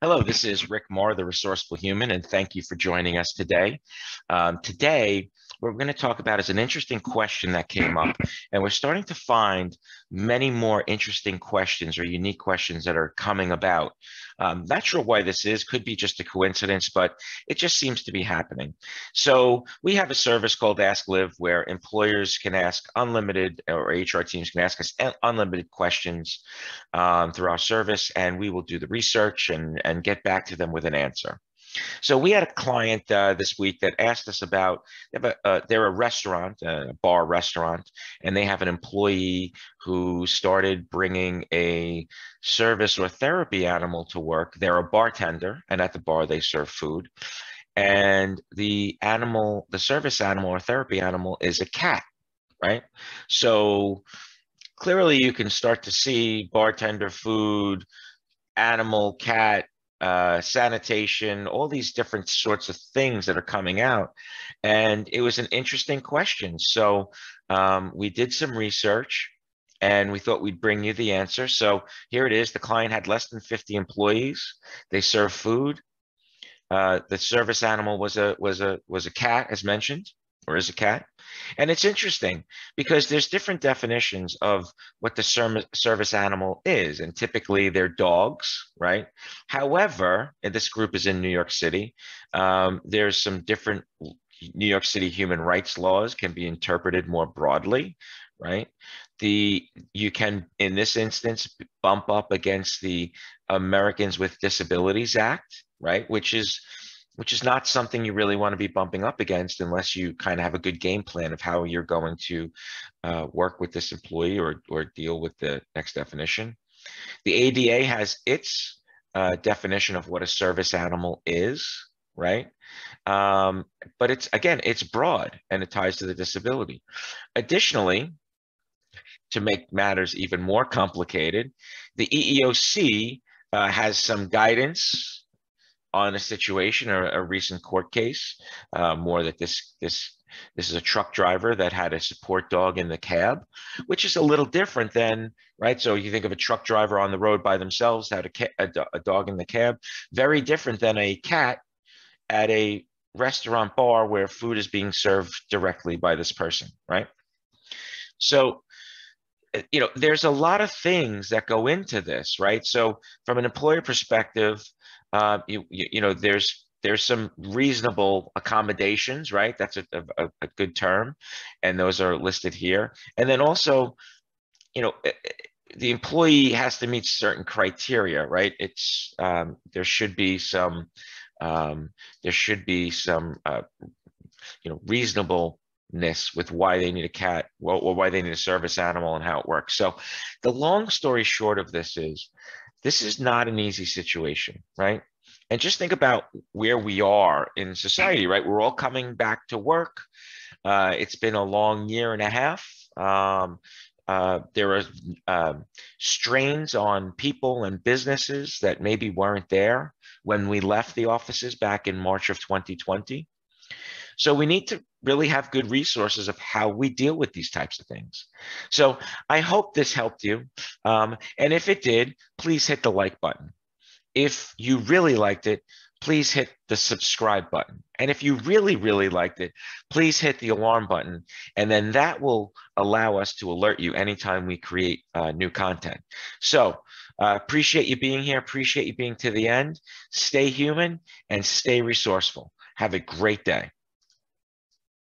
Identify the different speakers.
Speaker 1: Hello, this is Rick Moore, the Resourceful Human, and thank you for joining us today. Today, what we're going to talk about is an interesting question that came up, and we're starting to find many more interesting questions or unique questions that are coming about. Not sure why this is, could be just a coincidence, but it just seems to be happening. So we have a service called Ask Liv where employers can ask unlimited, or HR teams can ask us unlimited questions through our service, and we will do the research and get back to them with an answer. So we had a client this week that asked us about they're a restaurant, a bar restaurant, and they have an employee who started bringing a service or therapy animal to work. They're a bartender, and at the bar they serve food. And the service animal or therapy animal is a cat, right? So clearly you can start to see bartender food, animal, cat, sanitation, all these different sorts of things that are coming out. And it was an interesting question. So we did some research and we thought we'd bring you the answer. So here it is. The client had less than 50 employees. They serve food. The service animal was a cat, as mentioned, or is a cat. And it's interesting because there's different definitions of what the service animal is, and typically they're dogs, right? However, and this group is in New York City. There's some different New York City human rights laws can be interpreted more broadly, right? You can, in this instance, bump up against the Americans with Disabilities Act, right? Which is not something you really want to be bumping up against unless you kind of have a good game plan of how you're going to work with this employee or deal with the next definition. The ADA has its definition of what a service animal is, right? But it's broad and it ties to the disability. Additionally, to make matters even more complicated, the EEOC has some guidance on a situation or a recent court case, more that this is a truck driver that had a support dog in the cab, which is a little different than, right? So you think of a truck driver on the road by themselves, had a dog in the cab, very different than a cat at a restaurant bar where food is being served directly by this person, right? So there's a lot of things that go into this, right? So from an employer perspective, there's some reasonable accommodations, right? That's a good term, and those are listed here. And then also, you know, the employee has to meet certain criteria, right? There should be some reasonableness with why they need a cat or why they need a service animal and how it works. So the long story short of this is not an easy situation, right? And just think about where we are in society, right? We're all coming back to work. It's been a long year and a half. There are strains on people and businesses that maybe weren't there when we left the offices back in March of 2020. So we need to really have good resources of how we deal with these types of things. So I hope this helped you. And if it did, please hit the like button. If you really liked it, please hit the subscribe button. And if you really, really liked it, please hit the alarm button. And then that will allow us to alert you anytime we create new content. So appreciate you being here. Appreciate you being to the end. Stay human and stay resourceful. Have a great day.